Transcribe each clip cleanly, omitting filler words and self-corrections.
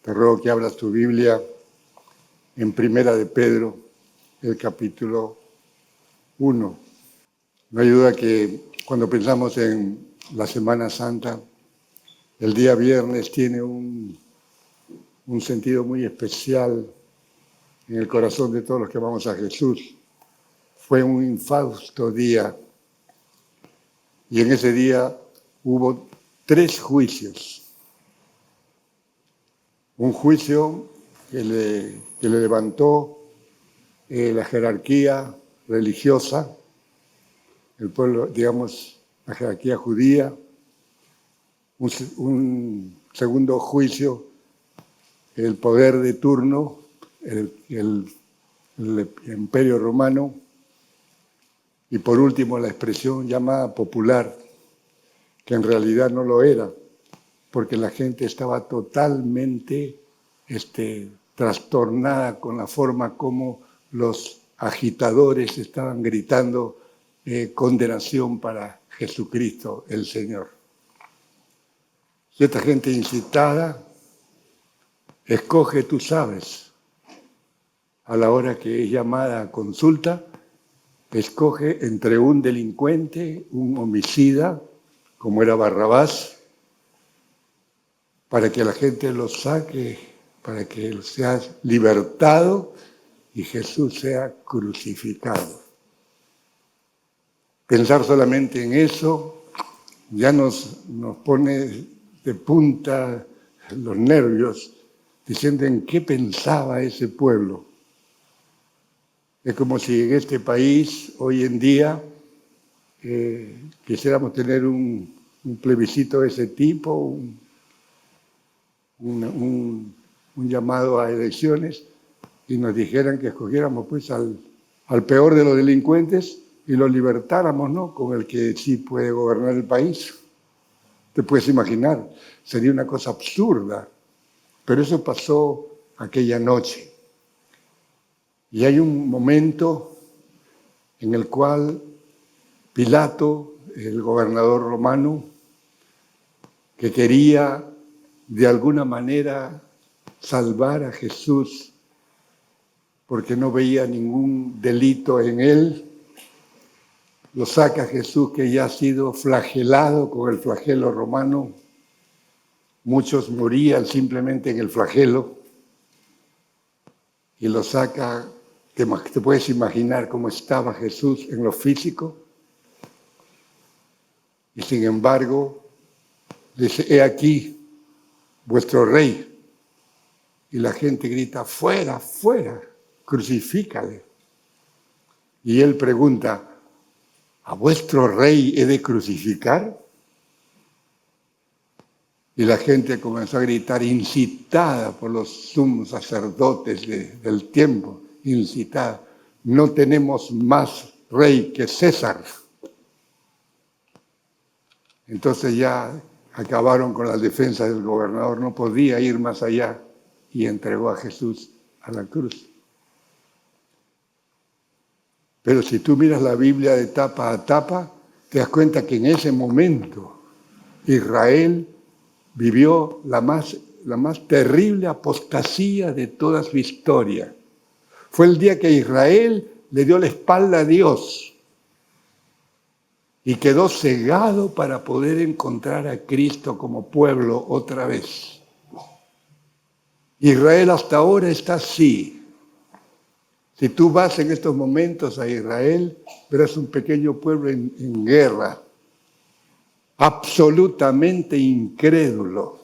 Te ruego que abras tu Biblia en Primera de Pedro, el capítulo 1. No hay duda que cuando pensamos en la Semana Santa, el día viernes tiene un sentido muy especial en el corazón de todos los que amamos a Jesús. Fue un infausto día y en ese día hubo 3 juicios. Un juicio que le levantó la jerarquía religiosa, el pueblo, digamos, la jerarquía judía. Un segundo juicio, el poder de turno, el imperio romano. Y por último, la expresión llamada popular, que en realidad no lo era, porque la gente estaba totalmente trastornada con la forma como los agitadores estaban gritando condenación para Jesucristo el Señor. Y esta gente incitada escoge, tú sabes, a la hora que es llamada a consulta, escoge entre un delincuente, un homicida, como era Barrabás, para que la gente lo saque, para que él sea libertado y Jesús sea crucificado. Pensar solamente en eso ya nos pone de punta los nervios, diciendo en qué pensaba ese pueblo. Es como si en este país, hoy en día, quisiéramos tener un plebiscito de ese tipo, un llamado a elecciones, y nos dijeran que escogiéramos pues al peor de los delincuentes y lo libertáramos, ¿no?, con el que sí puede gobernar el país. Te puedes imaginar, sería una cosa absurda, pero eso pasó aquella noche. Y hay un momento en el cual Pilato, el gobernador romano, que quería de alguna manera salvar a Jesús porque no veía ningún delito en él, lo saca a Jesús, que ya ha sido flagelado con el flagelo romano. Muchos morían simplemente en el flagelo, y lo saca. Te puedes imaginar cómo estaba Jesús en lo físico, y sin embargo dice: he aquí vuestro rey. Y la gente grita: fuera, fuera, crucifícale. Y él pregunta: ¿a vuestro rey he de crucificar? Y la gente comenzó a gritar, incitada por los sumos sacerdotes del tiempo, incitada: no tenemos más rey que César. Entonces ya acabaron con la defensa del gobernador, no podía ir más allá, y entregó a Jesús a la cruz. Pero si tú miras la Biblia de tapa a tapa, te das cuenta que en ese momento Israel vivió la más terrible apostasía de toda su historia. Fue el día que Israel le dio la espalda a Dios y quedó cegado para poder encontrar a Cristo como pueblo otra vez. Israel hasta ahora está así. Si tú vas en estos momentos a Israel, verás un pequeño pueblo en guerra, absolutamente incrédulo.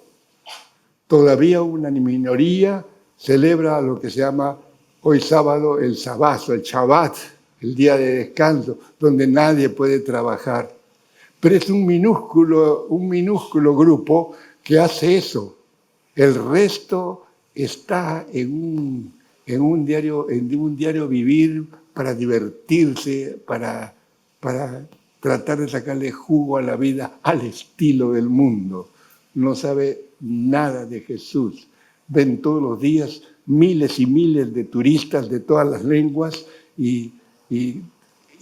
Todavía una minoría celebra lo que se llama hoy sábado el sabazo, el Shabbat, el día de descanso, donde nadie puede trabajar. Pero es un minúsculo grupo que hace eso. El resto está en un diario vivir para divertirse, para tratar de sacarle jugo a la vida al estilo del mundo. No sabe nada de Jesús. Ven todos los días miles y miles de turistas de todas las lenguas y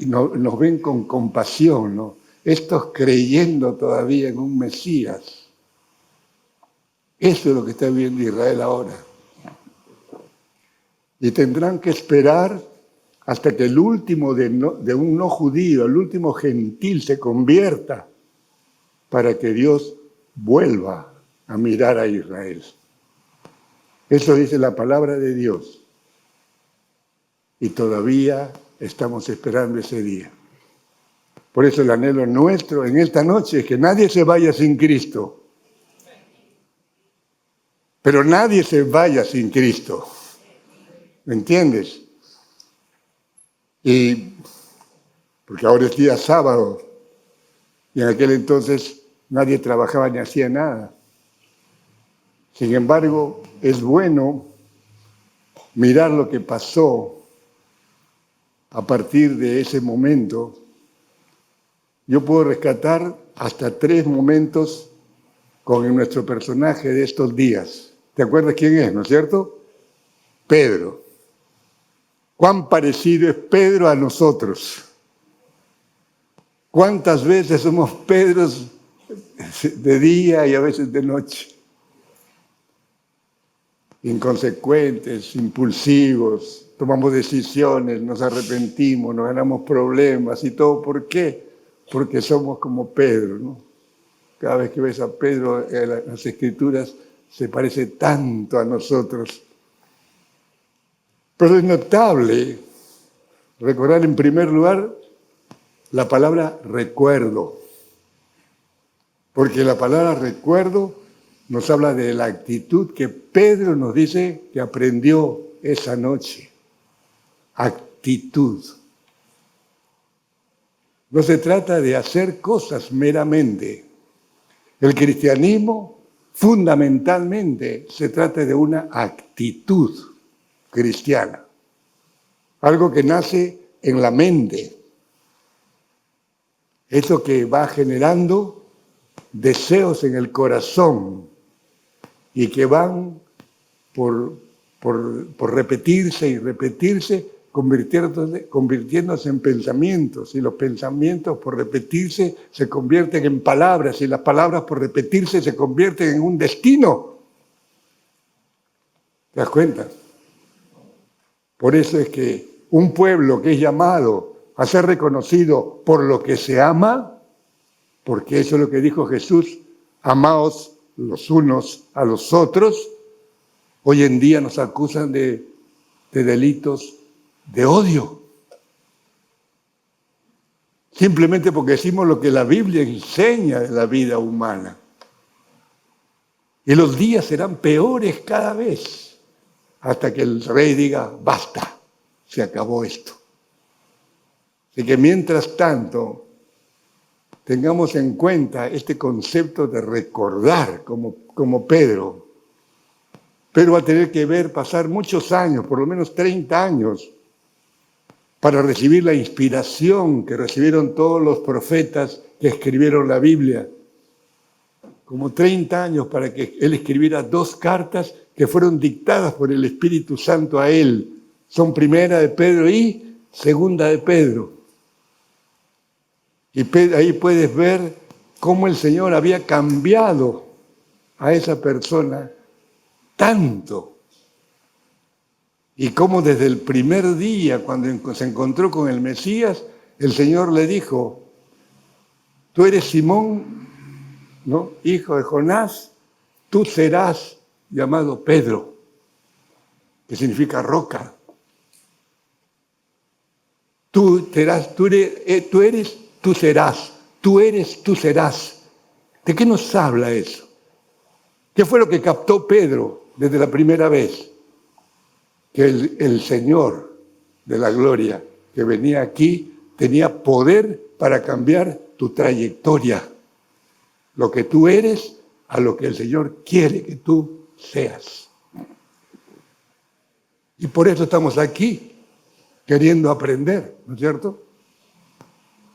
nos ven con compasión, ¿no? Estos creyendo todavía en un Mesías. Eso es lo que está viviendo Israel ahora. Y tendrán que esperar hasta que el último de un no judío, el último gentil se convierta para que Dios vuelva a mirar a Israel. Eso dice la palabra de Dios. Y todavía estamos esperando ese día. Por eso el anhelo nuestro en esta noche es que nadie se vaya sin Cristo. Pero nadie se vaya sin Cristo. ¿Me entiendes? Y porque ahora es día sábado y en aquel entonces nadie trabajaba ni hacía nada. Sin embargo, es bueno mirar lo que pasó a partir de ese momento. Yo puedo rescatar hasta 3 momentos con nuestro personaje de estos días. ¿Te acuerdas quién es, no es cierto? Pedro. ¿Cuán parecido es Pedro a nosotros? ¿Cuántas veces somos Pedros de día y a veces de noche? Inconsecuentes, impulsivos, tomamos decisiones, nos arrepentimos, nos ganamos problemas y todo. ¿Por qué? Porque somos como Pedro, ¿no? Cada vez que ves a Pedro en las Escrituras se parece tanto a nosotros. Pero es notable recordar en primer lugar la palabra recuerdo, porque la palabra recuerdo nos habla de la actitud que Pedro nos dice que aprendió esa noche. Actitud. No se trata de hacer cosas meramente. El cristianismo fundamentalmente se trata de una actitud cristiana, algo que nace en la mente, eso que va generando deseos en el corazón y que van por repetirse y repetirse, convirtiéndose en pensamientos, y los pensamientos por repetirse se convierten en palabras, y las palabras por repetirse se convierten en un destino. ¿Te das cuenta? Por eso es que un pueblo que es llamado a ser reconocido por lo que se ama, porque eso es lo que dijo Jesús, amaos los unos a los otros, hoy en día nos acusan de delitos de odio. Simplemente porque decimos lo que la Biblia enseña de la vida humana. Y los días serán peores cada vez, hasta que el rey diga, basta, se acabó esto. Así que mientras tanto, tengamos en cuenta este concepto de recordar, como Pedro. Pedro va a tener que pasar muchos años, por lo menos 30 años, para recibir la inspiración que recibieron todos los profetas que escribieron la Biblia. Como 30 años para que él escribiera 2 cartas que fueron dictadas por el Espíritu Santo a él. Son Primera de Pedro y Segunda de Pedro. Y ahí puedes ver cómo el Señor había cambiado a esa persona tanto. Y cómo desde el primer día, cuando se encontró con el Mesías, el Señor le dijo, tú eres Simón, ¿no?, hijo de Jonás, tú serás llamado Pedro, que significa roca. Tú serás. ¿De qué nos habla eso? ¿Qué fue lo que captó Pedro desde la primera vez? Que el Señor de la gloria que venía aquí tenía poder para cambiar tu trayectoria. Lo que tú eres a lo que el Señor quiere que tú seas. Y por eso estamos aquí, queriendo aprender, ¿no es cierto?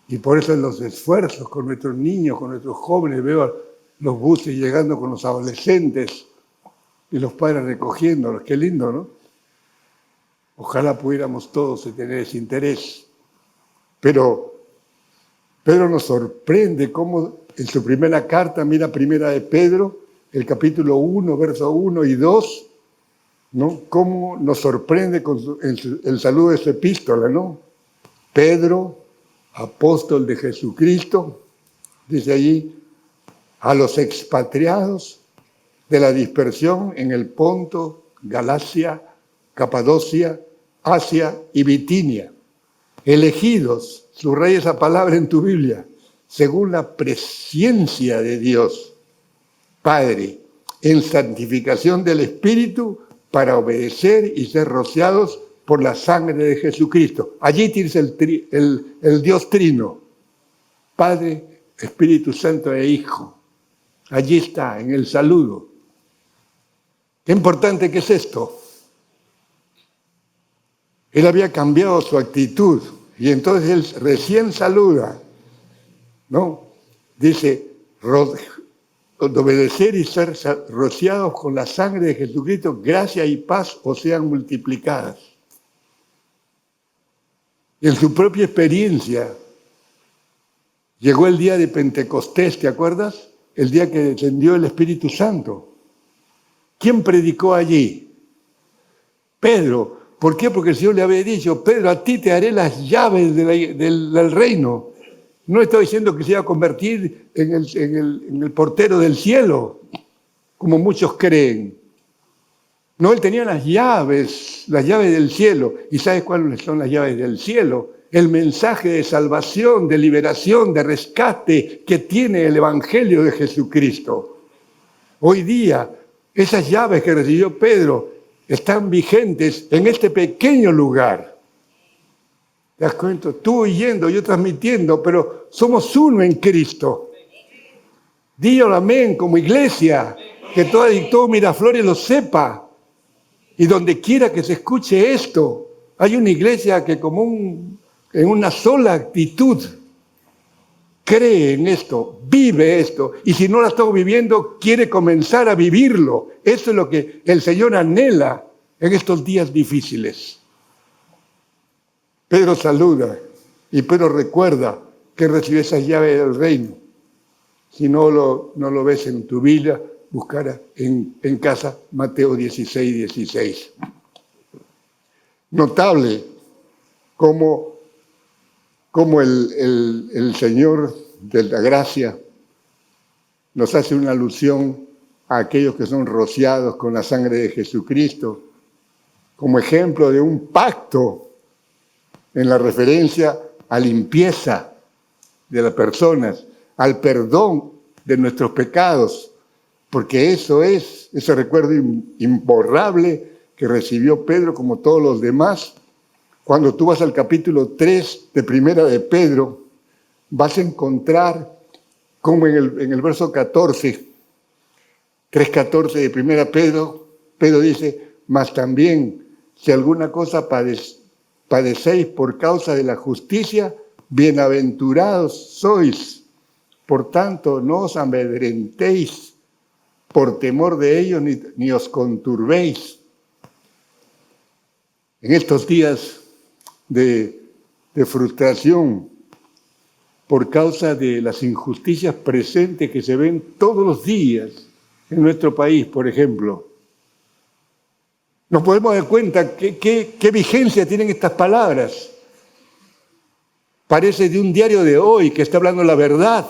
Y por eso en los esfuerzos con nuestros niños, con nuestros jóvenes, veo los buses llegando con los adolescentes y los padres recogiéndolos. Qué lindo, ¿no? Ojalá pudiéramos todos tener ese interés. Pero Pedro nos sorprende cómo en su primera carta, mira Primera de Pedro, el capítulo 1, verso 1 y 2, ¿no? Cómo nos sorprende con el saludo de su epístola, ¿no? Pedro, apóstol de Jesucristo, dice allí, a los expatriados de la dispersión en el Ponto, Galacia, Capadocia, Asia y Bitinia, elegidos, subraya esa palabra en tu Biblia, según la presciencia de Dios, Padre, en santificación del Espíritu, para obedecer y ser rociados por la sangre de Jesucristo. Allí tienes el Dios Trino, Padre, Espíritu Santo e Hijo. Allí está, en el saludo. Qué importante que es esto. Él había cambiado su actitud y entonces él recién saluda, ¿no? Dice, obedecer y ser rociados con la sangre de Jesucristo, gracia y paz os sean multiplicadas. Y en su propia experiencia, llegó el día de Pentecostés, ¿te acuerdas? El día que descendió el Espíritu Santo. ¿Quién predicó allí? Pedro. ¿Por qué? Porque el Señor le había dicho, Pedro, a ti te haré las llaves del reino. No estaba diciendo que se iba a convertir en el portero del cielo, como muchos creen. No, él tenía las llaves del cielo. ¿Y sabes cuáles son las llaves del cielo? El mensaje de salvación, de liberación, de rescate que tiene el Evangelio de Jesucristo. Hoy día, esas llaves que recibió Pedro están vigentes en este pequeño lugar. ¿Te das cuenta? Tú oyendo, yo transmitiendo, pero somos uno en Cristo. Dígalo amén como iglesia, que todo Miraflores lo sepa. Y donde quiera que se escuche esto, hay una iglesia que en una sola actitud cree en esto, vive esto, y si no la está viviendo, quiere comenzar a vivirlo. Eso es lo que el Señor anhela en estos días difíciles. Pedro saluda y Pedro recuerda que recibió esa llave del reino. Si no lo ves en tu Biblia, buscar en casa Mateo 16, 16. Notable cómo el Señor de la gracia nos hace una alusión a aquellos que son rociados con la sangre de Jesucristo, como ejemplo de un pacto en la referencia a limpieza de las personas, al perdón de nuestros pecados, porque eso es ese recuerdo imborrable que recibió Pedro como todos los demás. Cuando tú vas al capítulo 3 de Primera de Pedro, vas a encontrar como en el verso 14, 3:14 de Primera Pedro, Pedro dice, mas también si alguna cosa padecéis por causa de la justicia, bienaventurados sois. Por tanto, no os amedrentéis por temor de ellos, ni os conturbéis. En estos días de frustración por causa de las injusticias presentes que se ven todos los días en nuestro país, por ejemplo, nos podemos dar cuenta qué vigencia tienen estas palabras. Parece de un diario de hoy que está hablando la verdad.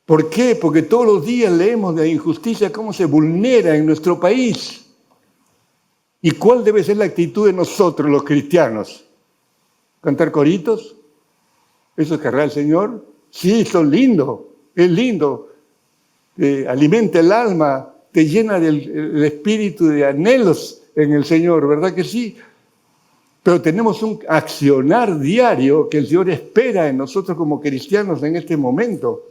¿Por qué? Porque todos los días leemos de la injusticia, cómo se vulnera en nuestro país. ¿Y cuál debe ser la actitud de nosotros, los cristianos? ¿Cantar coritos? ¿Eso querrá el Señor? Sí, son lindos, es lindo. Alimenta el alma, te llena del espíritu de anhelos en el Señor, ¿verdad que sí? Pero tenemos un accionar diario que el Señor espera en nosotros como cristianos en este momento,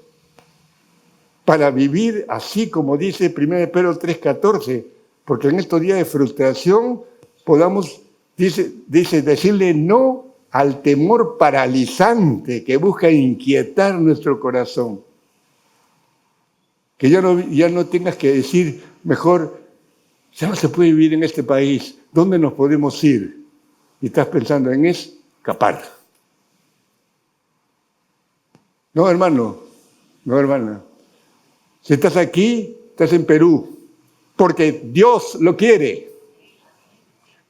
para vivir así como dice 1 Pedro 3:14, porque en estos días de frustración podamos, decirle no al temor paralizante que busca inquietar nuestro corazón. Que ya no tengas que decir, mejor, ya no se puede vivir en este país, ¿dónde nos podemos ir? Y estás pensando en escapar. No, hermano, no, hermana. Si estás aquí, estás en Perú, porque Dios lo quiere.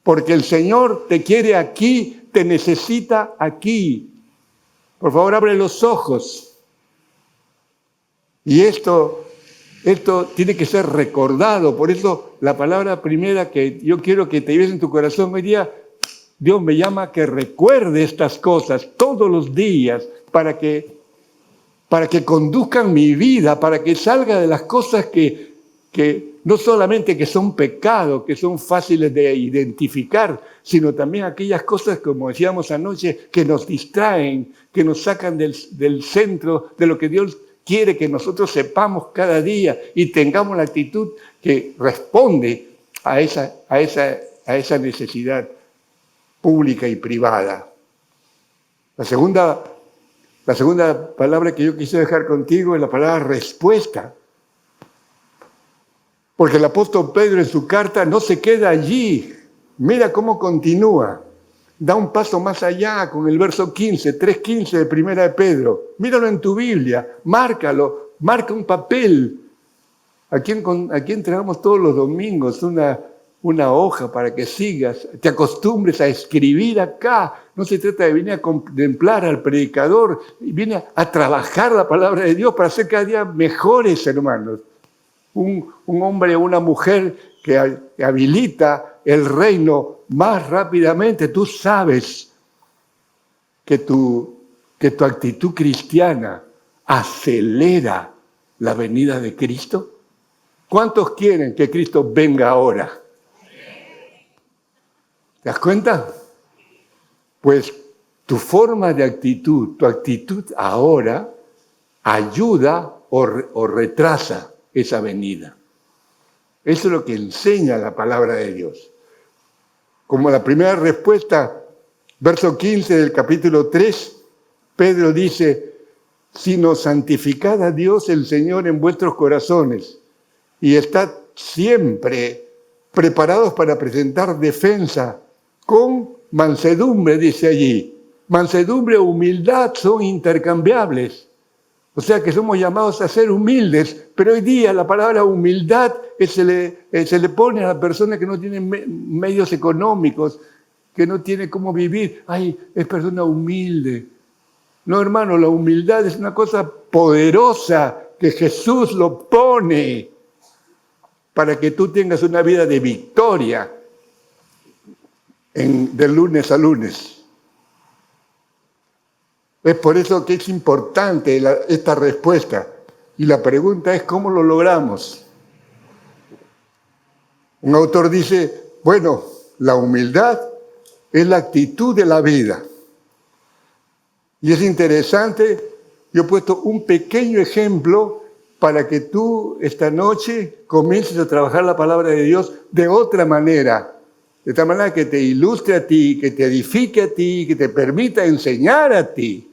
Porque el Señor te quiere aquí, te necesita aquí. Por favor, abre los ojos. Y esto tiene que ser recordado. Por eso la palabra primera que yo quiero que te lleves en tu corazón hoy día, Dios me llama a que recuerde estas cosas todos los días para que conduzcan mi vida, para que salga de las cosas que no solamente que son pecados, que son fáciles de identificar, sino también aquellas cosas, como decíamos anoche, que nos distraen, que nos sacan del centro de lo que Dios quiere que nosotros sepamos cada día y tengamos la actitud que responde a esa necesidad pública y privada. La segunda palabra que yo quise dejar contigo es la palabra respuesta. Porque el apóstol Pedro en su carta no se queda allí. Mira cómo continúa. Da un paso más allá con el verso 15, 3:15 de Primera de Pedro. Míralo en tu Biblia, márcalo, marca un papel. Aquí entregamos todos los domingos una hoja para que sigas, te acostumbres a escribir acá. No se trata de venir a contemplar al predicador, viene a trabajar la palabra de Dios para ser cada día mejores hermanos. Un hombre o una mujer que habilita el reino más rápidamente. Tú sabes que tu actitud cristiana acelera la venida de Cristo. ¿Cuántos quieren que Cristo venga ahora? ¿Te das cuenta? Pues tu forma de actitud, tu actitud ahora ayuda o retrasa esa venida. Eso es lo que enseña la palabra de Dios. Como la primera respuesta, verso 15 del capítulo 3, Pedro dice, sino santificad a Dios el Señor en vuestros corazones y estad siempre preparados para presentar defensa con mansedumbre, dice allí. Mansedumbre o humildad son intercambiables. O sea que somos llamados a ser humildes, pero hoy día la palabra humildad se le pone a la persona que no tiene medios económicos, que no tiene cómo vivir. Ay, es persona humilde. No, hermano, la humildad es una cosa poderosa que Jesús lo pone para que tú tengas una vida de victoria de lunes a lunes. Es por eso que es importante esta respuesta. Y la pregunta es, ¿cómo lo logramos? Un autor dice, bueno, la humildad es la actitud de la vida. Y es interesante, yo he puesto un pequeño ejemplo para que tú esta noche comiences a trabajar la palabra de Dios de otra manera. De tal manera que te ilustre a ti, que te edifique a ti, que te permita enseñar a ti.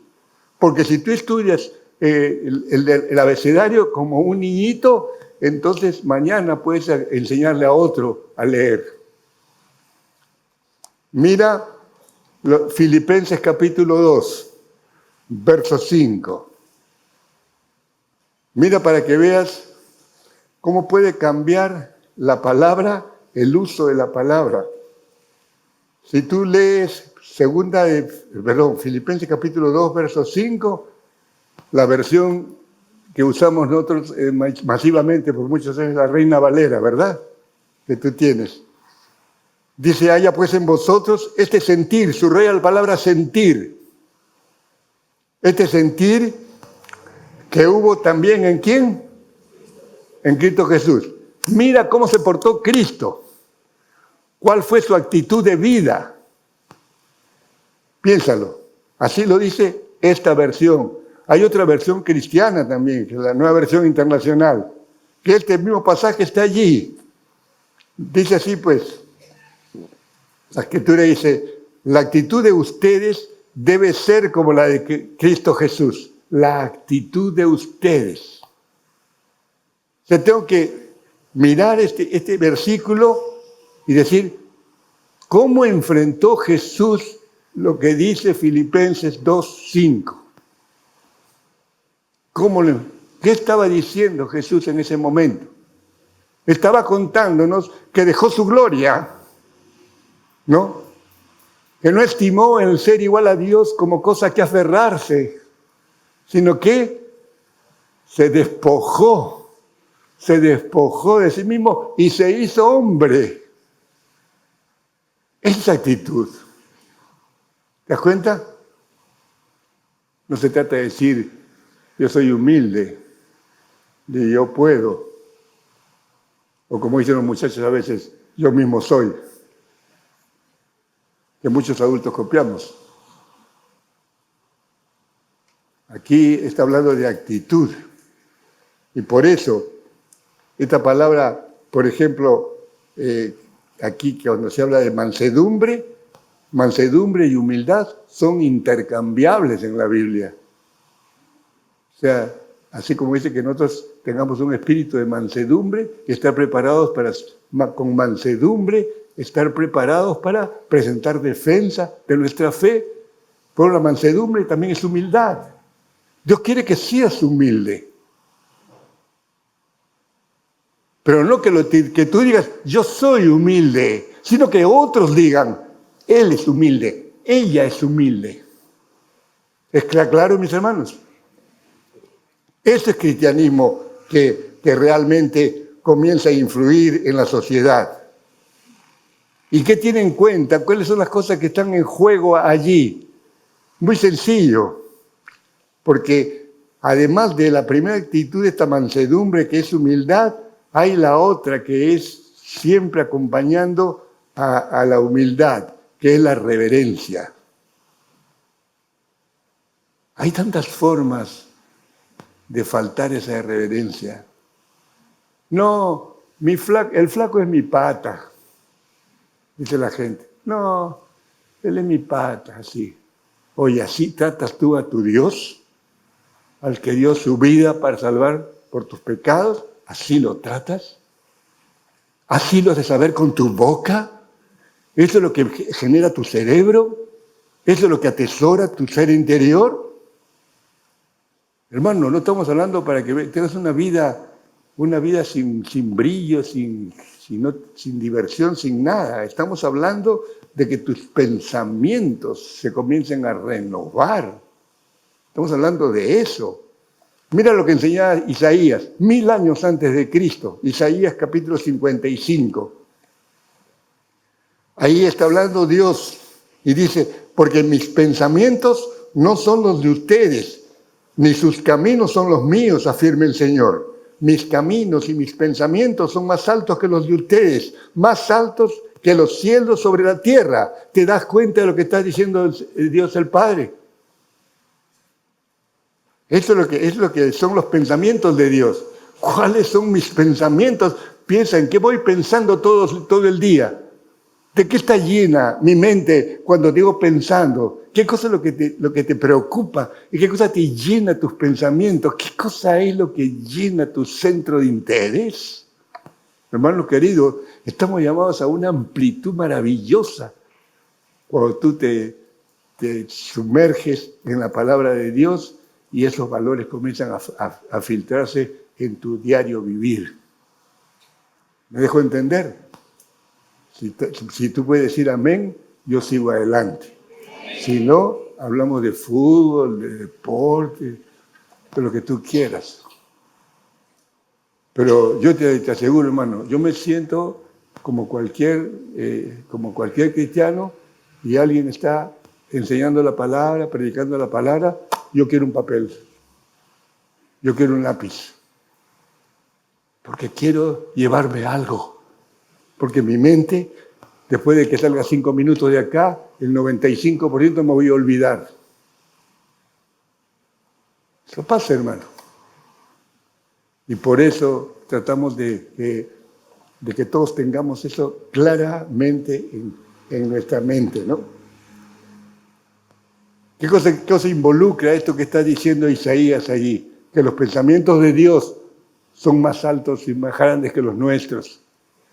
Porque si tú estudias el abecedario como un niñito, entonces mañana puedes enseñarle a otro a leer. Mira Filipenses capítulo 2, verso 5. Mira para que veas cómo puede cambiar la palabra, el uso de la palabra. Si tú lees Filipenses capítulo 2, verso 5, la versión que usamos nosotros masivamente por muchos años es la Reina Valera, ¿verdad? Que tú tienes. Dice, haya pues en vosotros este sentir, subraya la palabra sentir. Este sentir que hubo también ¿en quién? En Cristo Jesús. Mira cómo se portó Cristo. ¿Cuál fue su actitud de vida? Piénsalo. Así lo dice esta versión. Hay otra versión cristiana también, que es la Nueva Versión Internacional, que este mismo pasaje está allí. Dice así pues, la Escritura dice, la actitud de ustedes debe ser como la de Cristo Jesús. La actitud de ustedes. O sea, tengo que mirar este versículo y decir, ¿cómo enfrentó Jesús lo que dice Filipenses 2:5? ¿Qué estaba diciendo Jesús en ese momento? Estaba contándonos que dejó su gloria, ¿no? Que no estimó el ser igual a Dios como cosa que aferrarse, sino que se despojó de sí mismo y se hizo hombre. Esa actitud, ¿te das cuenta? No se trata de decir, yo soy humilde, y yo puedo. O como dicen los muchachos a veces, yo mismo soy. Que muchos adultos copiamos. Aquí está hablando de actitud. Y por eso, esta palabra, por ejemplo, aquí cuando se habla de mansedumbre y humildad son intercambiables en la Biblia. O sea, así como dice que nosotros tengamos un espíritu de mansedumbre y estar preparados con mansedumbre, estar preparados para presentar defensa de nuestra fe. Pero la mansedumbre también es humildad. Dios quiere que seas humilde. Pero no que tú digas, yo soy humilde, sino que otros digan, él es humilde, ella es humilde. ¿Está claro, mis hermanos? Ese es cristianismo que realmente comienza a influir en la sociedad. ¿Y qué tiene en cuenta? ¿Cuáles son las cosas que están en juego allí? Muy sencillo, porque además de la primera actitud de esta mansedumbre que es humildad, hay la otra que es siempre acompañando a la humildad, que es la reverencia. Hay tantas formas de faltar esa reverencia. No, el flaco es mi pata, dice la gente. No, él es mi pata, así. Oye, ¿así tratas tú a tu Dios? Al que dio su vida para salvar por tus pecados, ¿así lo tratas? ¿Así lo has de saber con tu boca? ¿Eso es lo que genera tu cerebro? ¿Eso es lo que atesora tu ser interior? Hermano, no estamos hablando para que tengas una vida sin brillo, sin diversión, sin nada. Estamos hablando de que tus pensamientos se comiencen a renovar. Estamos hablando de eso. Mira lo que enseñaba Isaías, 1000 años antes de Cristo. Isaías capítulo 55. Ahí está hablando Dios y dice, porque mis pensamientos no son los de ustedes, ni sus caminos son los míos, afirma el Señor. Mis caminos y mis pensamientos son más altos que los de ustedes, más altos que los cielos sobre la tierra. ¿Te das cuenta de lo que está diciendo Dios el Padre? Eso es lo que son los pensamientos de Dios. ¿Cuáles son mis pensamientos? Piensa en qué voy pensando todo el día. ¿De qué está llena mi mente cuando digo pensando? ¿Qué cosa es lo que te preocupa? ¿Y qué cosa te llena tus pensamientos? ¿Qué cosa es lo que llena tu centro de interés? Hermanos queridos, estamos llamados a una amplitud maravillosa. Cuando tú te sumerges en la palabra de Dios y esos valores comienzan a filtrarse en tu diario vivir. ¿Me dejo entender? Si tú puedes decir amén, yo sigo adelante. Si no, hablamos de fútbol, de deporte, de lo que tú quieras. Pero yo te aseguro, hermano, yo me siento como cualquier cristiano y alguien está enseñando la palabra, predicando la palabra, yo quiero un papel, yo quiero un lápiz, porque quiero llevarme algo. Porque mi mente, después de que salga 5 minutos de acá, el 95% me voy a olvidar. Eso pasa, hermano. Y por eso tratamos de que todos tengamos eso claramente en nuestra mente, ¿no? ¿Qué cosa involucra esto que está diciendo Isaías allí? Que los pensamientos de Dios son más altos y más grandes que los nuestros.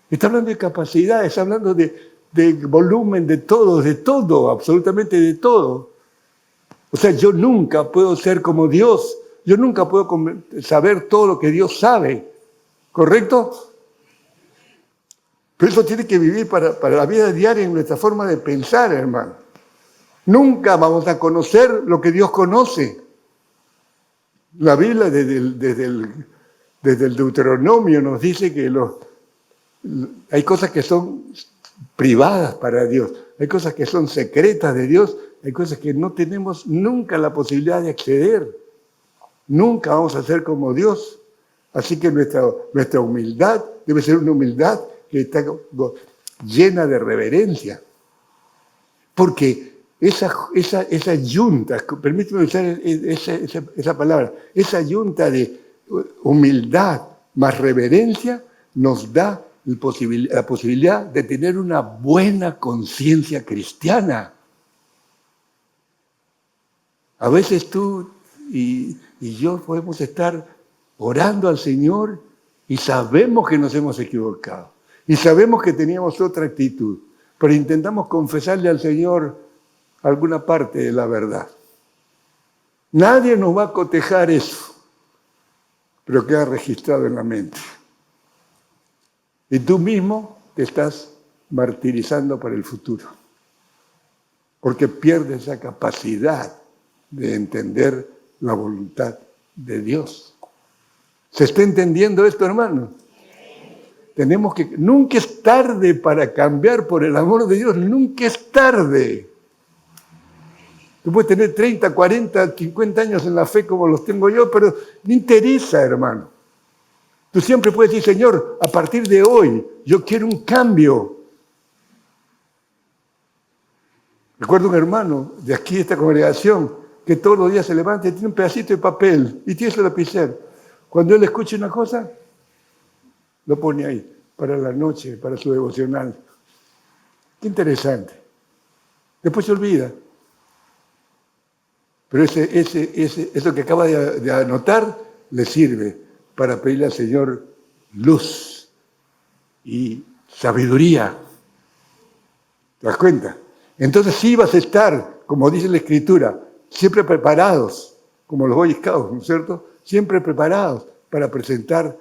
Está hablando de capacidad, está hablando de volumen, de todo, absolutamente de todo. O sea, yo nunca puedo ser como Dios. yo nunca puedo saber todo lo que Dios sabe, ¿correcto? Pero eso tiene que vivir para la vida diaria en nuestra forma de pensar, hermano. Nunca vamos a conocer lo que Dios conoce. La Biblia desde el Deuteronomio nos dice que hay cosas que son privadas para Dios, hay cosas que son secretas de Dios, hay cosas que no tenemos nunca la posibilidad de acceder. Nunca vamos a ser como Dios. Así que nuestra humildad debe ser una humildad que está llena de reverencia. Porque esa yunta, permíteme usar esa palabra, esa yunta de humildad más reverencia nos da la posibilidad de tener una buena conciencia cristiana. A veces tú y yo podemos estar orando al Señor y sabemos que nos hemos equivocado. Y sabemos que teníamos otra actitud, pero intentamos confesarle al Señor alguna parte de la verdad. Nadie nos va a cotejar eso, pero queda registrado en la mente. Y tú mismo te estás martirizando para el futuro, porque pierdes esa capacidad de entender la voluntad de Dios. ¿Se está entendiendo esto, hermano? Nunca es tarde para cambiar por el amor de Dios, nunca es tarde. Tú puedes tener 30, 40, 50 años en la fe como los tengo yo, pero no interesa, hermano. Tú siempre puedes decir, Señor, a partir de hoy yo quiero un cambio. Recuerdo un hermano de aquí, de esta congregación, que todos los días se levanta y tiene un pedacito de papel y tiene su lapicero. Cuando él escucha una cosa, lo pone ahí, para la noche, para su devocional. Qué interesante. Después se olvida. Pero eso que acaba de anotar le sirve para pedirle al Señor luz y sabiduría. ¿Te das cuenta? Entonces sí vas a estar, como dice la Escritura, siempre preparados, como los Boy Scouts, ¿no es cierto? Siempre preparados para presentar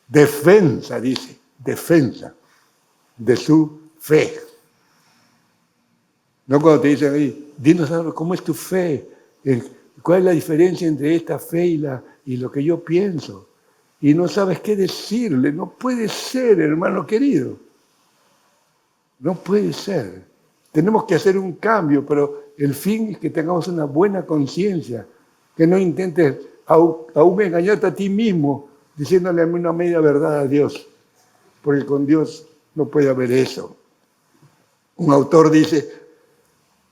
defensa, dice, defensa de su fe. No cuando te dicen ahí, dinos cómo es tu fe, cuál es la diferencia entre esta fe y lo que yo pienso. Y no sabes qué decirle. No puede ser, hermano querido. No puede ser. Tenemos que hacer un cambio, pero el fin es que tengamos una buena conciencia, que no intentes aún engañarte a ti mismo diciéndole una media verdad a Dios, porque con Dios no puede haber eso. Un autor dice,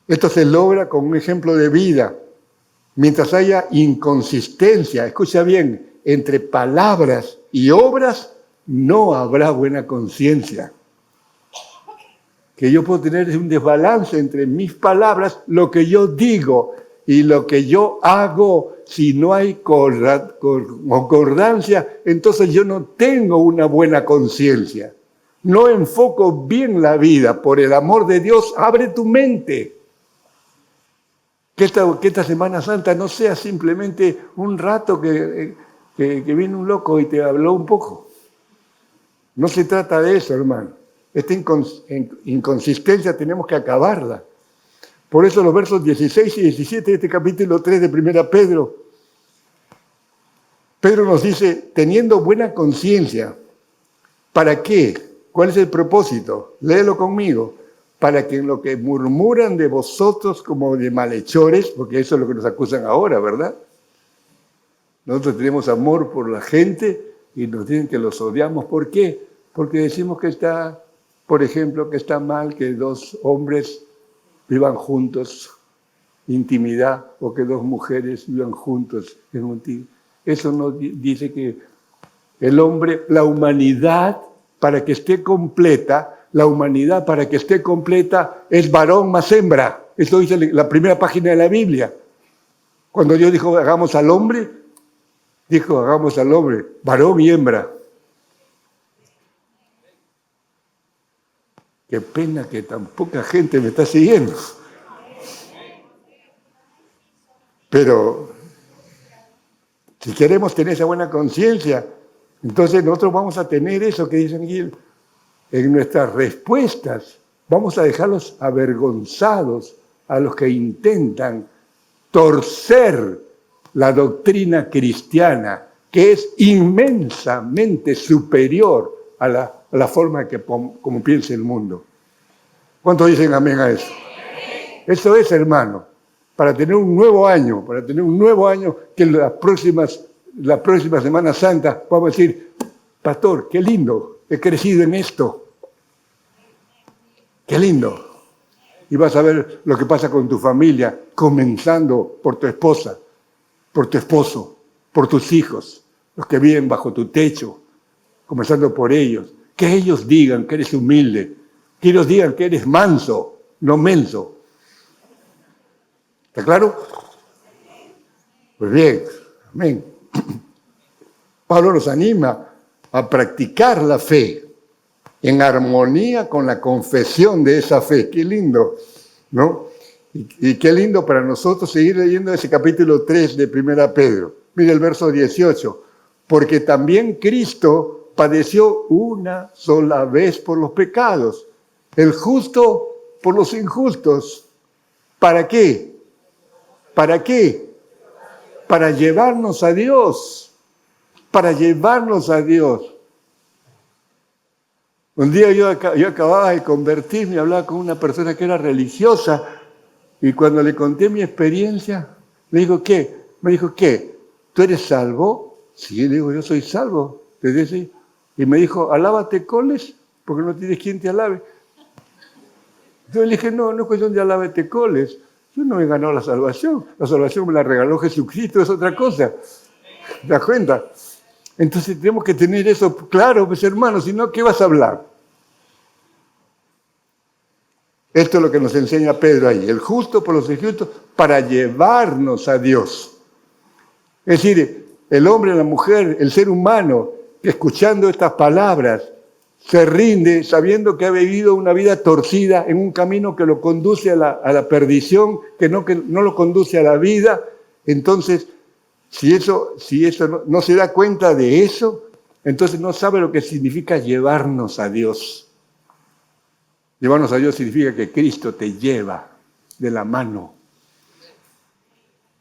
esto se logra con un ejemplo de vida. Mientras haya inconsistencia, escucha bien, entre palabras y obras, no habrá buena conciencia. Que yo puedo tener un desbalance entre mis palabras, lo que yo digo y lo que yo hago. Si no hay concordancia, entonces yo no tengo una buena conciencia. No enfoco bien la vida. Por el amor de Dios, abre tu mente. Que esta Semana Santa no sea simplemente un rato que viene un loco y te habló un poco. No se trata de eso, hermano. Esta inconsistencia tenemos que acabarla. Por eso los versos 16 y 17 de este capítulo 3 de 1 Pedro, Pedro nos dice, teniendo buena conciencia, ¿para qué? ¿Cuál es el propósito? Léelo conmigo. Para que en lo que murmuran de vosotros como de malhechores, porque eso es lo que nos acusan ahora, ¿verdad? Nosotros tenemos amor por la gente y nos dicen que los odiamos. ¿Por qué? Porque decimos que está, por ejemplo, que está mal que dos hombres vivan juntos, intimidad, o que dos mujeres vivan juntos en un. Eso nos dice que el hombre, la humanidad, para que esté completa, la humanidad para que esté completa es varón más hembra. Eso dice la primera página de la Biblia. Cuando Dios dijo, hagamos al hombre, dijo, hagamos al hombre, varón y hembra. Qué pena que tan poca gente me está siguiendo. Pero Si queremos tener esa buena conciencia, entonces nosotros vamos a tener eso que dicen aquí en nuestras respuestas. Vamos a dejarlos avergonzados a los que intentan torcer la doctrina cristiana, que es inmensamente superior a la forma como piensa el mundo. ¿Cuántos dicen amén a eso? Eso es, hermano, para tener un nuevo año, que la próxima Semana Santa vamos a decir, pastor, qué lindo, he crecido en esto. Qué lindo. Y vas a ver lo que pasa con tu familia, comenzando por tu esposa, por tu esposo, por tus hijos, los que viven bajo tu techo, comenzando por ellos. Que ellos digan que eres humilde, que ellos digan que eres manso, no menso. ¿Está claro? Pues bien, amén. Pablo nos anima a practicar la fe en armonía con la confesión de esa fe. Qué lindo, ¿no? Y qué lindo para nosotros seguir leyendo ese capítulo 3 de 1 Pedro. Mire el verso 18. Porque también Cristo padeció una sola vez por los pecados, el justo por los injustos. ¿Para qué? ¿Para qué? Para llevarnos a Dios. Para llevarnos a Dios. Un día yo acababa de convertirme, hablaba con una persona que era religiosa, y cuando le conté mi experiencia, le digo, ¿qué? Me dijo, ¿qué? ¿Tú eres salvo? Sí, le digo, yo soy salvo. Y me dijo, alábate coles, porque no tienes quien te alabe. Yo le dije, no es cuestión de alábate coles. Yo no he ganado la salvación me la regaló Jesucristo, es otra cosa. ¿Te das cuenta? Entonces tenemos que tener eso claro, pues hermanos, si no, ¿qué vas a hablar? Esto es lo que nos enseña Pedro ahí, el justo por los injustos, para llevarnos a Dios. Es decir, el hombre, la mujer, el ser humano, que escuchando estas palabras, se rinde sabiendo que ha vivido una vida torcida en un camino que lo conduce a la perdición, que no lo conduce a la vida. Entonces, si eso no se da cuenta de eso, entonces no sabe lo que significa llevarnos a Dios. Llevarnos a Dios significa que Cristo te lleva de la mano.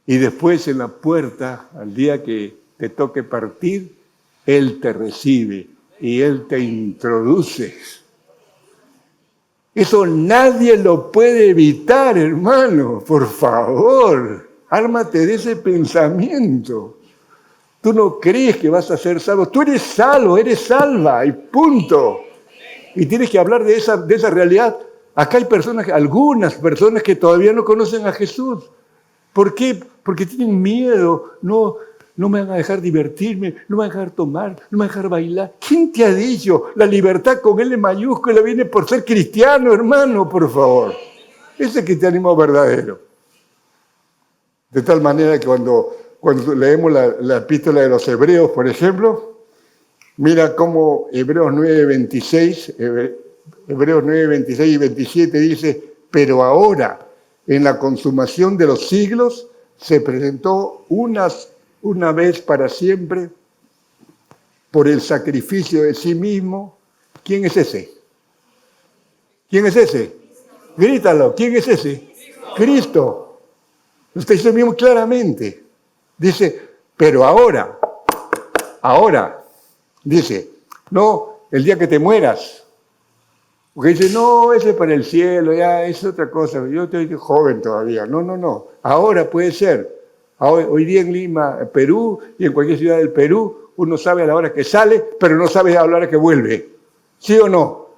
Y después en la puerta, al día que te toque partir, Él te recibe y Él te introduce. Eso nadie lo puede evitar, hermano, por favor. Ármate de ese pensamiento. Tú no crees que vas a ser salvo. Tú eres salvo, eres salva y punto. Y tienes que hablar de esa realidad. Acá hay algunas personas que todavía no conocen a Jesús. ¿Por qué? Porque tienen miedo. No me van a dejar divertirme, no me van a dejar tomar, no me van a dejar bailar. ¿Quién te ha dicho? La libertad con L mayúscula viene por ser cristiano, hermano, por favor. Ese es el cristianismo verdadero. De tal manera que cuando leemos la epístola de los Hebreos, por ejemplo, mira cómo Hebreos 9:26 y 27 dice, pero ahora, en la consumación de los siglos, se presentó una vez para siempre por el sacrificio de sí mismo. ¿Quién es ese? ¿Quién es ese? Grítalo, ¿quién es ese? Cristo. Lo está diciendo mismo claramente. Dice, pero ahora, dice, no, el día que te mueras. Porque dice, no, ese es para el cielo, ya es otra cosa, yo estoy joven todavía. No, ahora puede ser. Hoy día en Lima, Perú, y en cualquier ciudad del Perú, uno sabe a la hora que sale, pero no sabe a la hora que vuelve. ¿Sí o no?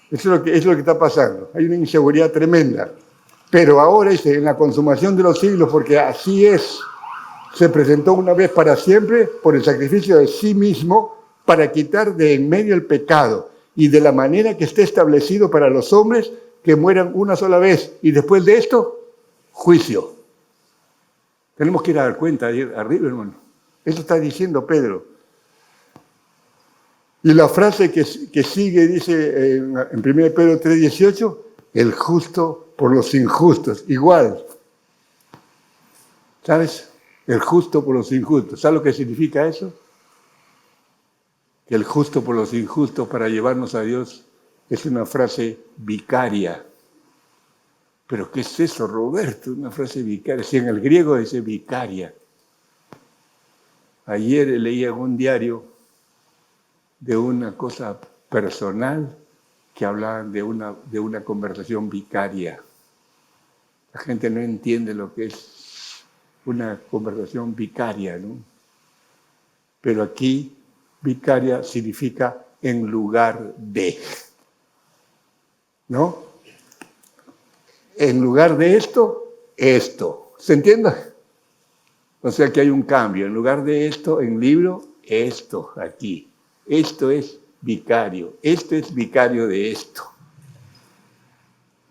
Eso es lo que está pasando. Hay una inseguridad tremenda. Pero ahora, dice, en la consumación de los siglos, porque así es, se presentó una vez para siempre por el sacrificio de sí mismo para quitar de en medio el pecado y de la manera que esté establecido para los hombres que mueran una sola vez y después de esto, juicio. Tenemos que ir a dar cuenta ahí arriba, hermano. Eso está diciendo Pedro. Y la frase que sigue dice en 1 Pedro 3:18, el justo por los injustos. Igual. ¿Sabes? El justo por los injustos. ¿Sabes lo que significa eso? Que el justo por los injustos para llevarnos a Dios es una frase vicaria. ¿Pero qué es eso, Roberto? Una frase vicaria. Si en el griego dice vicaria. Ayer leía en un diario de una cosa personal que hablaban de una conversación vicaria. La gente no entiende lo que es una conversación vicaria, ¿no? Pero aquí, vicaria significa en lugar de, ¿no? En lugar de esto, esto. ¿Se entiende? O sea que hay un cambio. En lugar de esto, en libro, esto aquí. Esto es vicario. Esto es vicario de esto.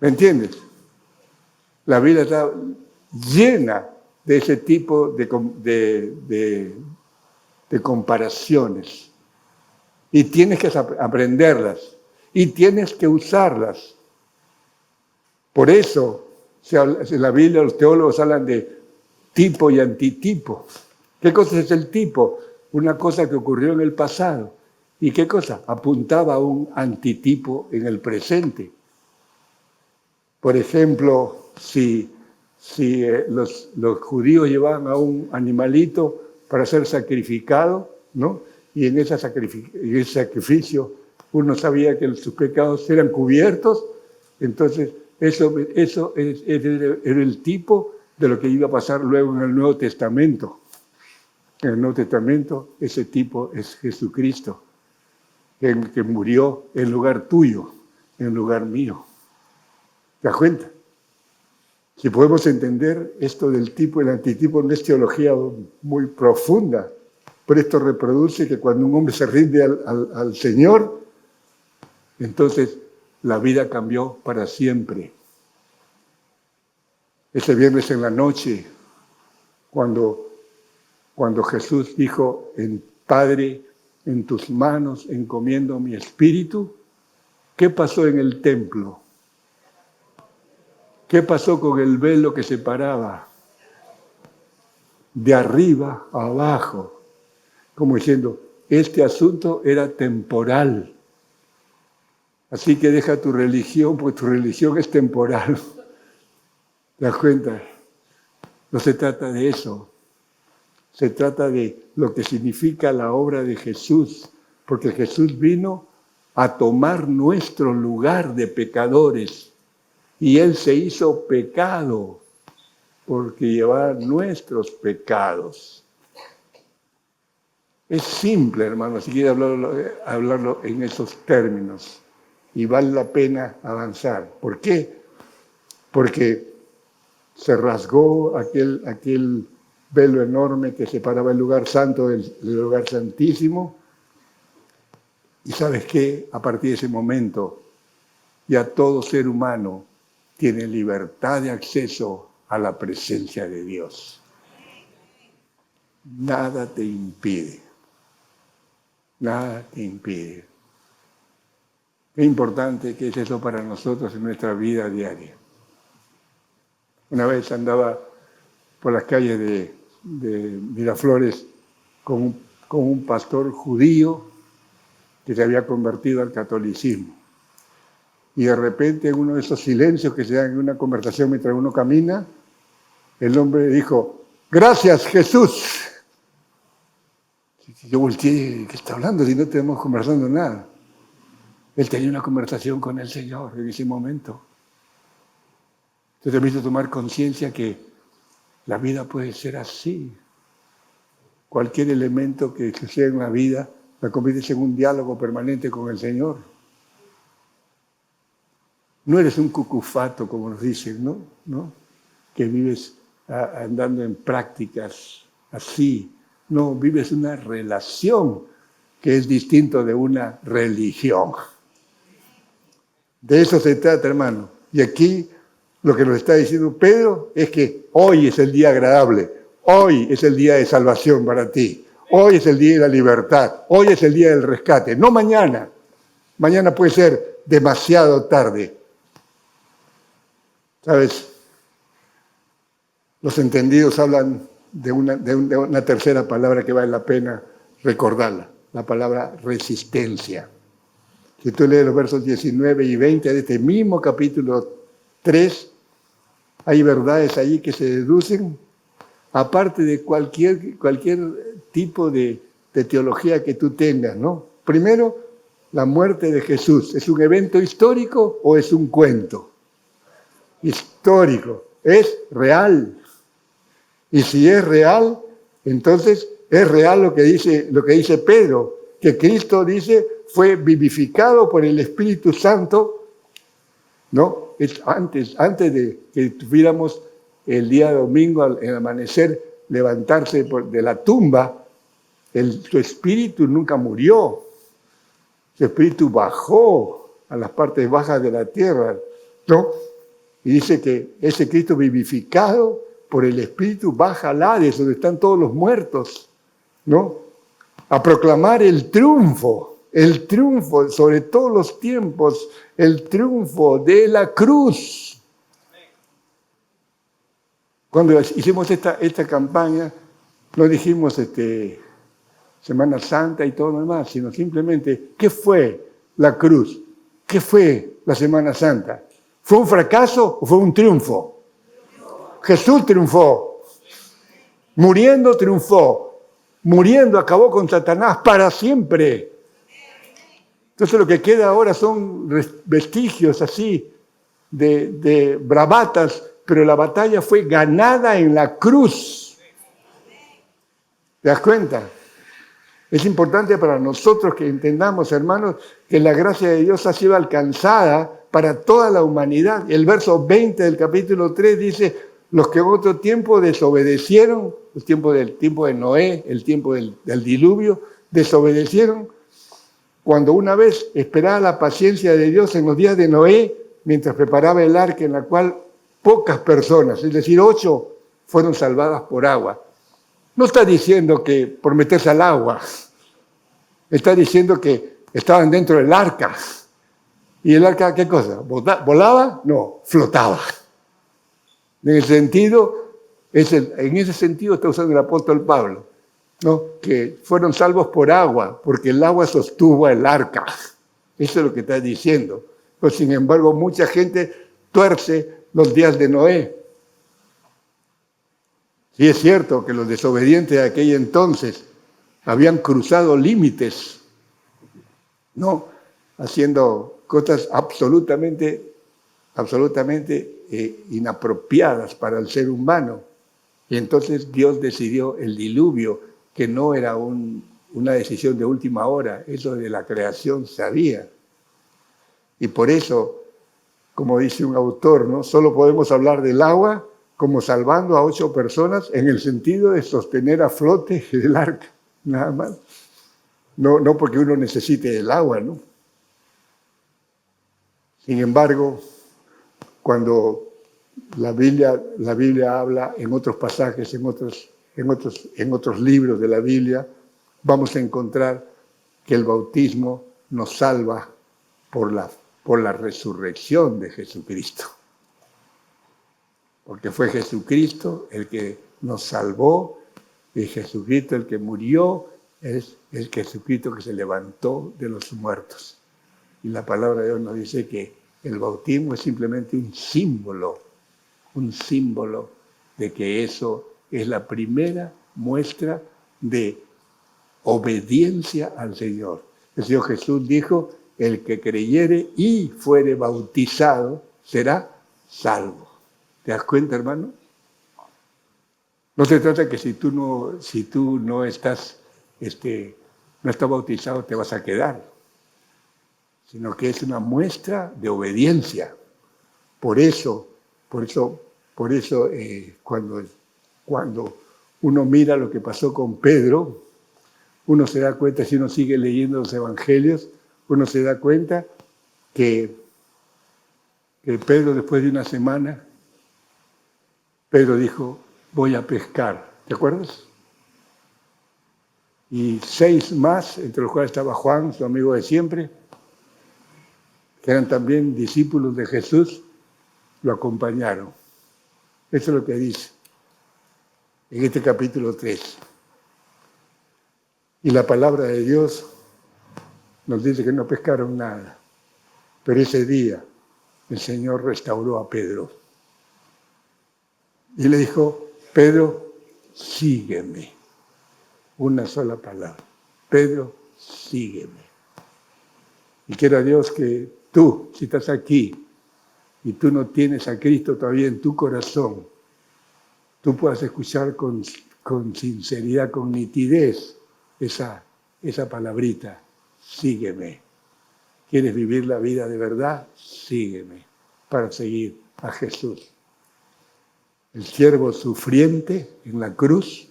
¿Me entiendes? La vida está llena de ese tipo de comparaciones. Y tienes que aprenderlas. Y tienes que usarlas. Por eso, en la Biblia los teólogos hablan de tipo y antitipo. ¿Qué cosa es el tipo? Una cosa que ocurrió en el pasado. ¿Y qué cosa? Apuntaba a un antitipo en el presente. Por ejemplo, si los judíos llevaban a un animalito para ser sacrificado, ¿no? Y en ese sacrificio uno sabía que sus pecados eran cubiertos, entonces eso era el tipo de lo que iba a pasar luego en el Nuevo Testamento. En el Nuevo Testamento ese tipo es Jesucristo, que murió en lugar tuyo, en lugar mío. ¿Te das cuenta? Si podemos entender esto del tipo y el antitipo, no es teología muy profunda, pero esto reproduce que cuando un hombre se rinde al Señor, entonces la vida cambió para siempre. Ese viernes en la noche, cuando Jesús dijo, Padre, en tus manos encomiendo mi espíritu, ¿qué pasó en el templo? ¿Qué pasó con el velo que separaba? De arriba a abajo, como diciendo, este asunto era temporal. Así que deja tu religión, porque tu religión es temporal. ¿Te das cuenta? No se trata de eso. Se trata de lo que significa la obra de Jesús, porque Jesús vino a tomar nuestro lugar de pecadores. Y Él se hizo pecado porque llevaba nuestros pecados. Es simple, hermano, si quiere hablarlo en esos términos. Y vale la pena avanzar. ¿Por qué? Porque se rasgó aquel velo enorme que separaba el lugar santo del lugar santísimo. Y ¿sabes qué? A partir de ese momento, ya todo ser humano tiene libertad de acceso a la presencia de Dios. Nada te impide. Nada te impide. Qué importante que es eso para nosotros en nuestra vida diaria. Una vez andaba por las calles de Miraflores con un pastor judío que se había convertido al catolicismo. Y de repente, en uno de esos silencios que se dan en una conversación mientras uno camina, el hombre dijo, gracias Jesús. Yo volteé, ¿qué está hablando? Si no estamos conversando nada. Él tenía una conversación con el Señor en ese momento. Entonces me hizo tomar conciencia que la vida puede ser así. Cualquier elemento que suceda en la vida la convierte en un diálogo permanente con el Señor. No eres un cucufato, como nos dicen, ¿no? Que vives andando en prácticas así. No, vives una relación que es distinto de una religión. De eso se trata, hermano. Y aquí lo que nos está diciendo Pedro es que hoy es el día agradable. Hoy es el día de salvación para ti. Hoy es el día de la libertad. Hoy es el día del rescate. No mañana. Mañana puede ser demasiado tarde. ¿Sabes? Los entendidos hablan de una tercera palabra que vale la pena recordarla, la palabra resistencia. Si tú lees los versos 19 y 20 de este mismo capítulo 3, hay verdades allí que se deducen, aparte de cualquier tipo de teología que tú tengas, ¿no? Primero, la muerte de Jesús. ¿Es un evento histórico o es un cuento? Histórico. Es real. Y si es real, entonces es real lo que dice Pedro, que Cristo dice fue vivificado por el Espíritu Santo, ¿no? Es antes de que tuviéramos el día domingo, al amanecer, levantarse de la tumba, su espíritu nunca murió. Su espíritu bajó a las partes bajas de la tierra, ¿no? Y dice que ese Cristo vivificado por el Espíritu baja al Hades, donde están todos los muertos, ¿no? A proclamar el triunfo sobre todos los tiempos, el triunfo de la cruz. Cuando hicimos esta campaña, no dijimos Semana Santa y todo lo demás, sino simplemente, ¿qué fue la cruz? ¿Qué fue la Semana Santa? ¿Fue un fracaso o fue un triunfo? Jesús triunfó. Muriendo triunfó. Muriendo acabó con Satanás para siempre. Entonces lo que queda ahora son vestigios así de bravatas, pero la batalla fue ganada en la cruz. ¿Te das cuenta? Es importante para nosotros que entendamos, hermanos, que la gracia de Dios ha sido alcanzada para toda la humanidad. El verso 20 del capítulo 3 dice, los que en otro tiempo desobedecieron, el tiempo de Noé, el tiempo del diluvio, desobedecieron, cuando una vez esperaba la paciencia de Dios en los días de Noé, mientras preparaba el arca en la cual pocas personas, es decir, 8, fueron salvadas por agua. No está diciendo que por meterse al agua, está diciendo que estaban dentro del arca. ¿Y el arca qué cosa? ¿Volaba? No, flotaba. En ese sentido está usando el apóstol Pablo, ¿no? Que fueron salvos por agua, porque el agua sostuvo el arca. Eso es lo que está diciendo. Pero sin embargo, mucha gente tuerce los días de Noé. Sí es cierto que los desobedientes de aquel entonces habían cruzado límites, ¿no? Haciendo cosas absolutamente inapropiadas para el ser humano. Y entonces Dios decidió el diluvio, que no era una decisión de última hora, eso de la creación sabía. Y por eso, como dice un autor, ¿no? Solo podemos hablar del agua como salvando a 8 personas en el sentido de sostener a flote el arca, nada más. No porque uno necesite el agua, ¿no? Sin embargo, cuando la Biblia habla en otros pasajes, en otros libros de la Biblia, vamos a encontrar que el bautismo nos salva por la resurrección de Jesucristo. Porque fue Jesucristo el que nos salvó, y Jesucristo el que murió, es el Jesucristo que se levantó de los muertos. Y la palabra de Dios nos dice que el bautismo es simplemente un símbolo de que eso es la primera muestra de obediencia al Señor. El Señor Jesús dijo, el que creyere y fuere bautizado será salvo. ¿Te das cuenta, hermano? No se trata que si tú no estás bautizado te vas a quedar, sino que es una muestra de obediencia. Por eso, cuando uno mira lo que pasó con Pedro, uno se da cuenta, si uno sigue leyendo los evangelios, uno se da cuenta que Pedro, después de una semana, Pedro dijo, voy a pescar. ¿Te acuerdas? Y 6 más, entre los cuales estaba Juan, su amigo de siempre, que eran también discípulos de Jesús, lo acompañaron. Eso es lo que dice. en este capítulo 3. Y la palabra de Dios nos dice que no pescaron nada. Pero ese día el Señor restauró a Pedro. Y le dijo, Pedro, sígueme. Una sola palabra. Pedro, sígueme. Y quiera Dios que tú, si estás aquí y tú no tienes a Cristo todavía en tu corazón, tú puedas escuchar con sinceridad, con nitidez esa palabrita, sígueme. ¿Quieres vivir la vida de verdad? Sígueme para seguir a Jesús. El siervo sufriente en la cruz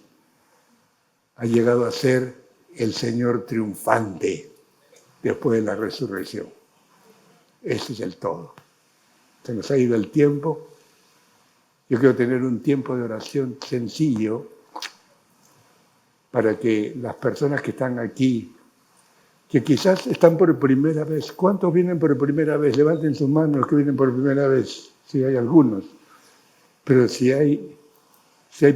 ha llegado a ser el Señor triunfante después de la resurrección. Ese es el todo. Se nos ha ido el tiempo. Yo quiero tener un tiempo de oración sencillo para que las personas que están aquí, que quizás están por primera vez, ¿cuántos vienen por primera vez? Levanten sus manos los que vienen por primera vez, si hay algunos. Pero si hay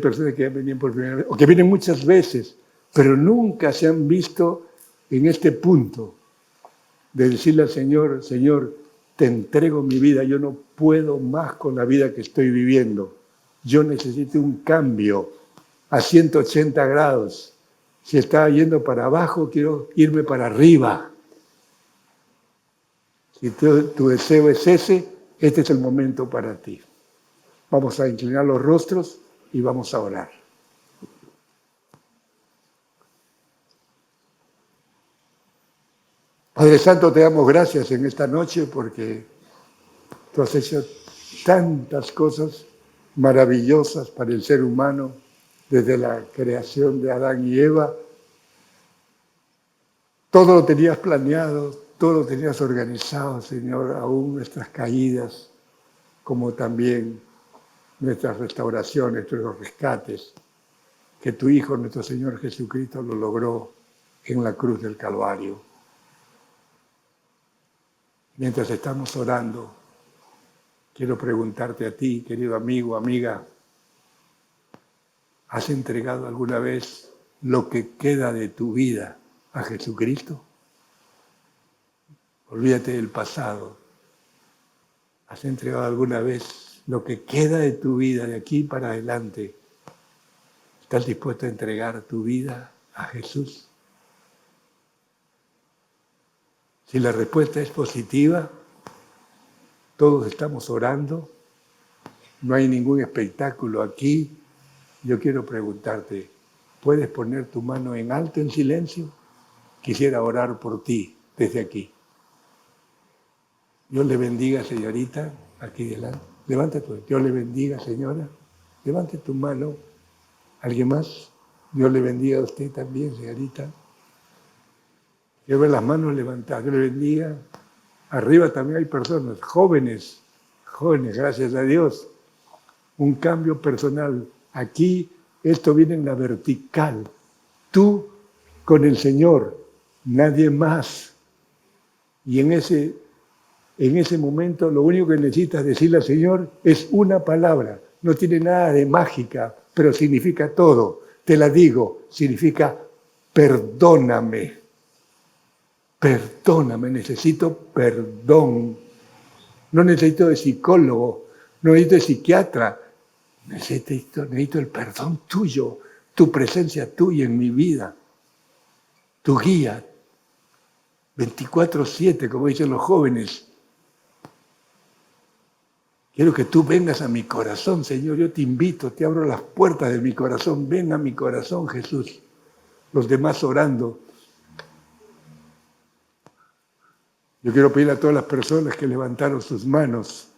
personas que vienen por primera vez, o que vienen muchas veces, pero nunca se han visto en este punto de decirle al Señor, Señor, te entrego mi vida, yo no puedo más con la vida que estoy viviendo. Yo necesito un cambio a 180 grados. Si estaba yendo para abajo, quiero irme para arriba. Si tu deseo es ese, este es el momento para ti. Vamos a inclinar los rostros y vamos a orar. Padre Santo, te damos gracias en esta noche porque tú has hecho tantas cosas maravillosas para el ser humano desde la creación de Adán y Eva. Todo lo tenías planeado, todo lo tenías organizado, Señor, aún nuestras caídas, como también nuestras restauraciones, nuestros rescates, que tu Hijo, nuestro Señor Jesucristo, lo logró en la cruz del Calvario. Mientras estamos orando, quiero preguntarte a ti, querido amigo, amiga, ¿has entregado alguna vez lo que queda de tu vida a Jesucristo? Olvídate del pasado. ¿Has entregado alguna vez lo que queda de tu vida de aquí para adelante? ¿Estás dispuesto a entregar tu vida a Jesús? Si la respuesta es positiva, todos estamos orando, no hay ningún espectáculo aquí. Yo quiero preguntarte, ¿puedes poner tu mano en alto en silencio? Quisiera orar por ti desde aquí. Dios le bendiga, señorita, aquí delante. Levanta tu, Dios le bendiga, señora. Levante tu mano. ¿Alguien más? Dios le bendiga a usted también, señorita. Quiero ver las manos levantadas. Dios le bendiga. Arriba también hay personas, jóvenes, gracias a Dios. Un cambio personal. Aquí esto viene en la vertical. Tú con el Señor, nadie más. Y en ese momento lo único que necesitas decirle al Señor es una palabra. No tiene nada de mágica, pero significa todo. Te la digo, significa perdóname. Perdóname, necesito perdón. No necesito de psicólogo, no necesito de psiquiatra. Necesito el perdón tuyo, tu presencia tuya en mi vida, tu guía. 24/7, como dicen los jóvenes. Quiero que tú vengas a mi corazón, Señor. Yo te invito, te abro las puertas de mi corazón. Ven a mi corazón, Jesús. Los demás orando. Yo quiero pedir a todas las personas que levantaron sus manos,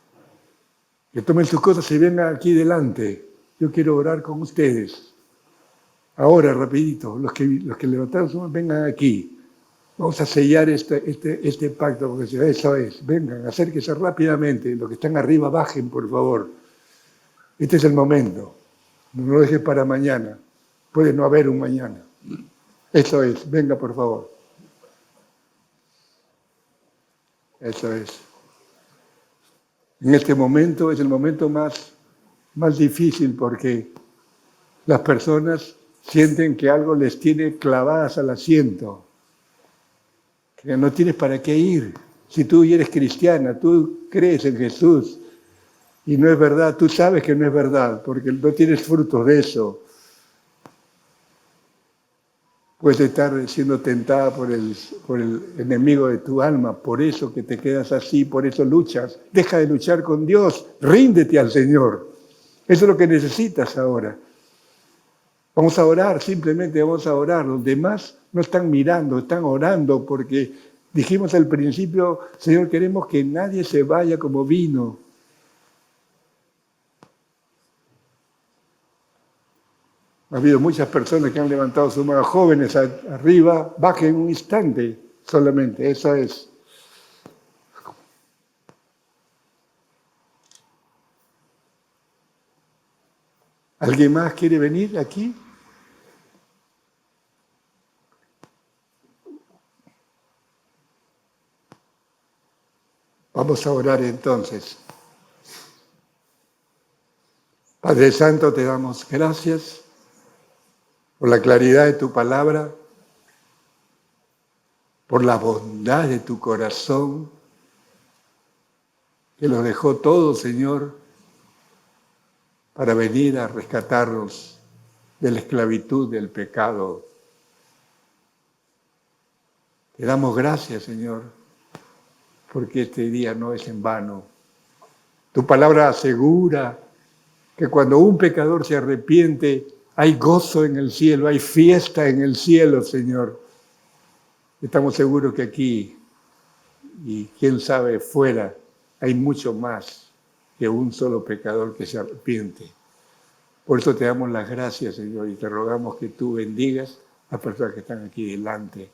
que tomen sus cosas y vengan aquí delante. Yo quiero orar con ustedes. Ahora, rapidito, los que levantaron sus manos, vengan aquí. Vamos a sellar este pacto, porque eso es. Vengan, acérquense rápidamente. Los que están arriba, bajen, por favor. Este es el momento. No lo dejes para mañana. Puede no haber un mañana. Eso es. Venga, por favor. Eso es. En este momento es el momento más difícil porque Las personas sienten que algo les tiene clavadas al asiento, que no tienes para qué ir. Si tú eres cristiana, tú crees en Jesús y no es verdad, tú sabes que no es verdad porque no tienes frutos de eso. Puedes estar siendo tentada por el enemigo de tu alma, por eso que te quedas así, por eso luchas. Deja de luchar con Dios, ríndete al Señor. Eso es lo que necesitas ahora. Vamos a orar, simplemente vamos a orar. Los demás no están mirando, están orando porque dijimos al principio, Señor, queremos que nadie se vaya como vino. Ha habido muchas personas que han levantado su mano, jóvenes arriba, bajen un instante solamente, eso es. ¿Alguien más quiere venir aquí? Vamos a orar entonces. Padre Santo, te damos gracias por la claridad de tu palabra, por la bondad de tu corazón, que lo dejó todo, Señor, para venir a rescatarnos de la esclavitud del pecado. Te damos gracias, Señor, porque este día no es en vano. Tu palabra asegura que cuando un pecador se arrepiente, hay gozo en el cielo, hay fiesta en el cielo, Señor. Estamos seguros que aquí, y quién sabe fuera, hay mucho más que un solo pecador que se arrepiente. Por eso te damos las gracias, Señor, y te rogamos que tú bendigas a las personas que están aquí delante.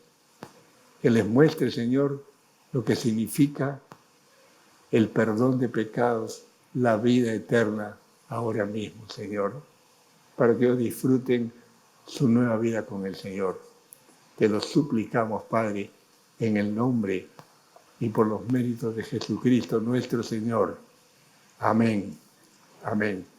Que les muestre, Señor, lo que significa el perdón de pecados, la vida eterna ahora mismo, Señor, para que ellos disfruten su nueva vida con el Señor. Te lo suplicamos, Padre, en el nombre y por los méritos de Jesucristo, nuestro Señor. Amén. Amén.